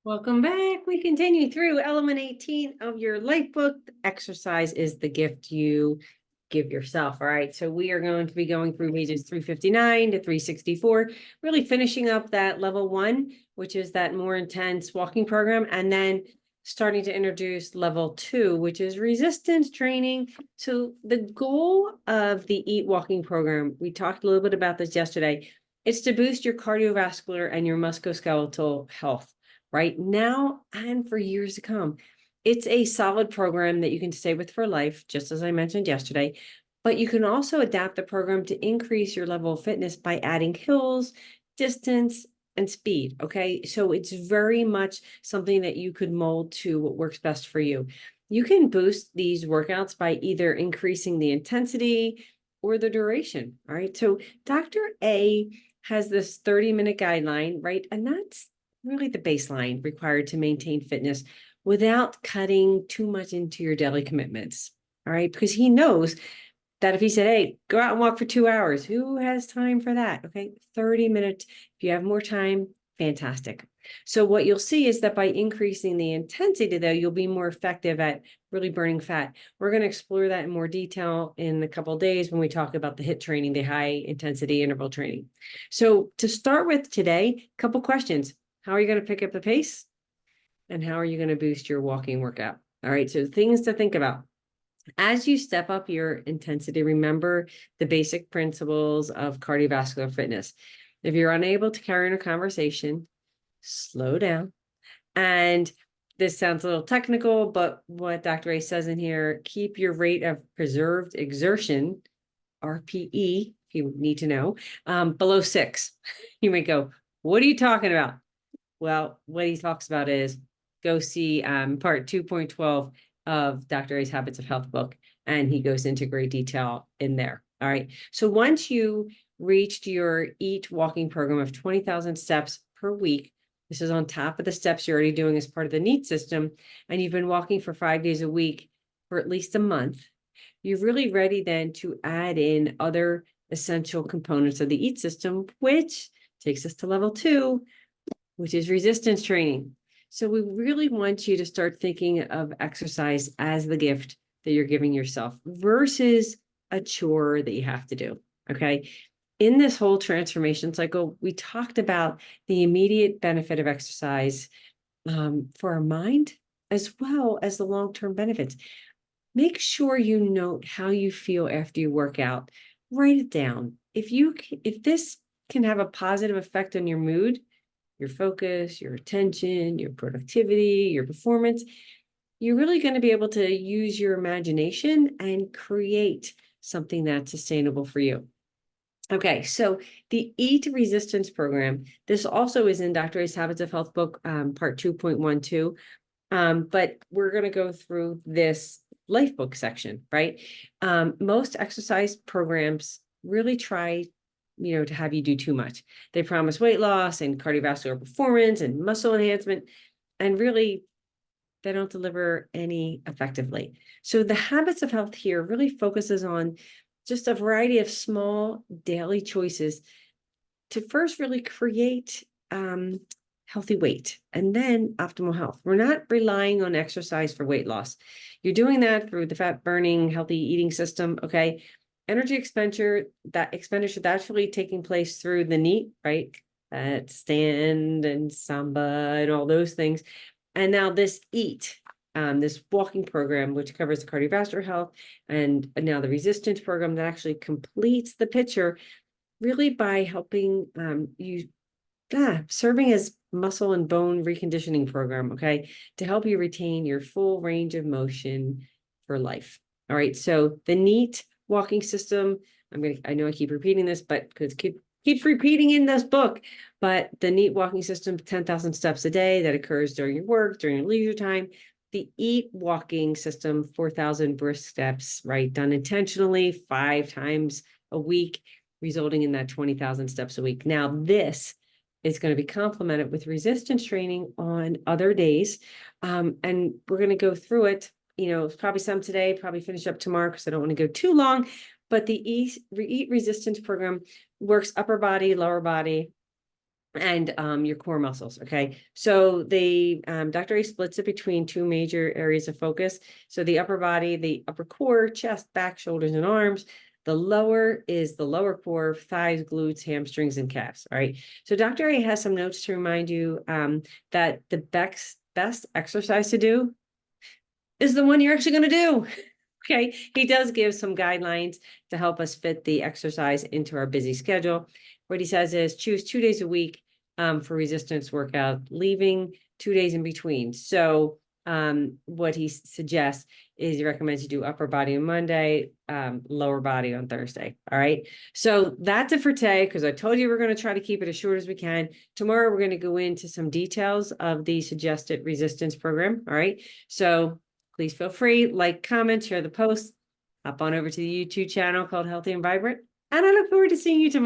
Welcome back. We continue through element 18 of your life book. Exercise is the gift you give yourself. All right. So we are going to be going through pages 359 to 364, really finishing up that level 1, which is that more intense walking program, and then starting to introduce level 2, which is resistance training. So the goal of the EAT walking program, we talked a little bit about this yesterday, it's to boost your cardiovascular and your musculoskeletal health right now and for years to come. It's a solid program that you can stay with for life, just as I mentioned yesterday, but you can also adapt the program to increase your level of fitness by adding hills, distance, and speed. Okay. So it's very much something that you could mold to what works best for you. You can boost these workouts by either increasing the intensity or the duration. All right. So Dr. A has this 30-minute guideline, right? And that's really the baseline required to maintain fitness without cutting too much into your daily commitments. All right. Because he knows that if he said, hey, go out and walk for 2 hours, who has time for that? Okay. 30 minutes. If you have more time, fantastic. So what you'll see is that by increasing the intensity, though, you'll be more effective at really burning fat. We're going to explore that in more detail in a couple of days when we talk about the HIIT training, the high intensity interval training. So to start with today, a couple questions. How are you going to pick up the pace? And how are you going to boost your walking workout? All right. So things to think about. As you step up your intensity, remember the basic principles of cardiovascular fitness. If you're unable to carry on a conversation, slow down. And this sounds a little technical, but what Dr. A says in here, keep your rate of preserved exertion, RPE, if you need to know, below 6. You might go, what are you talking about? Well, what he talks about is go see part 2.12 of Dr. A's Habits of Health book, and he goes into great detail in there. All right. So once you reached your EAT walking program of 20,000 steps per week, this is on top of the steps you're already doing as part of the NEAT system, and you've been walking for 5 days a week for at least a month, you're really ready then to add in other essential components of the EAT system, which takes us to level 2, which is resistance training. So we really want you to start thinking of exercise as the gift that you're giving yourself versus a chore that you have to do. Okay. In this whole transformation cycle, we talked about the immediate benefit of exercise for our mind, as well as the long-term benefits. Make sure you note how you feel after you work out. Write it down. If this can have a positive effect on your mood, your focus, your attention, your productivity, your performance, you're really going to be able to use your imagination and create something that's sustainable for you. Okay, so the EAT resistance program, this also is in Dr. A's Habits of Health book, part 2.12, but we're going to go through this Lifebook section, right? Most exercise programs really try to have you do too much. They promise weight loss and cardiovascular performance and muscle enhancement, and really they don't deliver any effectively. So the Habits of Health here really focuses on just a variety of small daily choices to first really create healthy weight and then optimal health. We're not relying on exercise for weight loss. You're doing that through the fat burning, healthy eating system. Okay. Energy expenditure that's really taking place through the NEAT, right? Stand and Samba and all those things. And now this EAT, this walking program, which covers the cardiovascular health, and now the resistance program that actually completes the picture, really by helping you, serving as muscle and bone reconditioning program, okay, to help you retain your full range of motion for life. All right. So the NEAT walking system, I know I keep repeating this, but because keeps repeating in this book, but the NEAT walking system, 10,000 steps a day that occurs during your work, during your leisure time. The EAT walking system, 4,000 brisk steps, right? Done intentionally 5 times a week, resulting in that 20,000 steps a week. Now, this is going to be complemented with resistance training on other days. And we're going to go through it, probably some today, probably finish up tomorrow because I don't want to go too long. But the EAT resistance program works upper body, lower body, and your core muscles. Okay. So they Dr. A splits it between two major areas of focus. So the upper body, the upper core, chest, back, shoulders, and arms. The lower is the lower core, thighs, glutes, hamstrings, and calves. All right. So Dr. A has some notes to remind you that the best exercise to do is the one you're actually going to do. Okay. He does give some guidelines to help us fit the exercise into our busy schedule. What he says is choose 2 days a week for resistance workout, leaving 2 days in between. So what he suggests is he recommends you do upper body on Monday, lower body on Thursday. All right. So that's it for today, because I told you we're going to try to keep it as short as we can. Tomorrow, we're going to go into some details of the suggested resistance program. All right. So please feel free, like, comment, share the post, hop on over to the YouTube channel called Healthy and Vibrant. And I look forward to seeing you tomorrow.